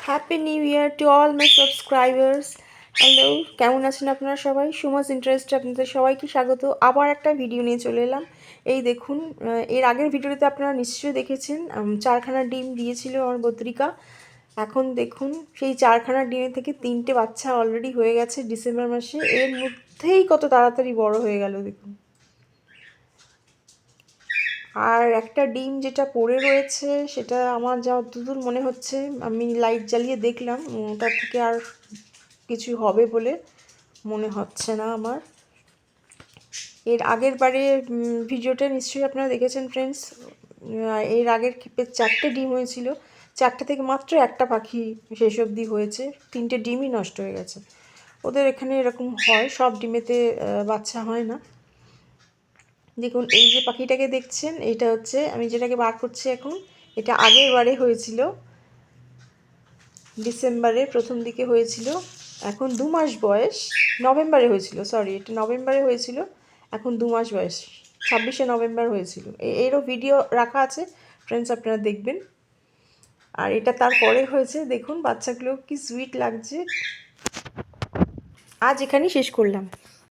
Happy new year to all my subscribers. Hello, কেমন আছেন আপনারা সবাই? সুমাস ইন্টারেস্টে আপনাদের সবাইকে স্বাগত। আবার একটা ভিডিও নিয়ে চলে এলাম। এই দেখুন, এর আগের ভিডিওতে আপনারা নিশ্চয়ই দেখেছেন 4খানা ডিম দিয়েছিল আমার বদ্রিকা। এখন দেখুন সেই 4খানা ডিমের থেকে 3টে বাচ্চা অলরেডি হয়ে গেছে ডিসেম্বর মাসে। এর মধ্যেই কত তাড়াতাড়ি বড় হয়ে গেল দেখুন। আর একটা ডিম যেটা পড়ে রয়েছে সেটা আমার যতদূর মনে হচ্ছে, আমি লাইট জ্বালিয়ে দেখলাম, তার থেকে আর কিছু হবে বলে মনে হচ্ছে না আমার। এর আগের বারে ভিডিওটা নিশ্চয়ই আপনারা দেখেছেন ফ্রেন্ডস। এর আগের ক্ষেপে 4টে ডিম হয়েছিল, 4টে থেকে মাত্র একটা পাখি শেষ অবধি হয়েছে, 3টে ডিমই নষ্ট হয়ে গেছে। ওদের এখানে এরকম হয়, সব ডিমেতে বাচ্চা হয় না। দেখুন এই যে পাখিটাকে দেখছেন, এটা হচ্ছে আমি যেটাকে বার করছি এখন, এটা আগের বারে হয়েছিল, ডিসেম্বরে প্রথম দিকে হয়েছিল। এখন 2 মাস বয়স, নভেম্বরে হয়েছিল, সরি এটা নভেম্বরে হয়েছিল, এখন 2 মাস বয়স, 26শে নভেম্বর হয়েছিল। এরও ভিডিও রাখা আছে ফ্রেন্ডস, আপনারা দেখবেন। আর এটা তারপরে হয়েছে, দেখুন বাচ্চাগুলো কি সুইট লাগছে। আজ এখানেই শেষ করলাম।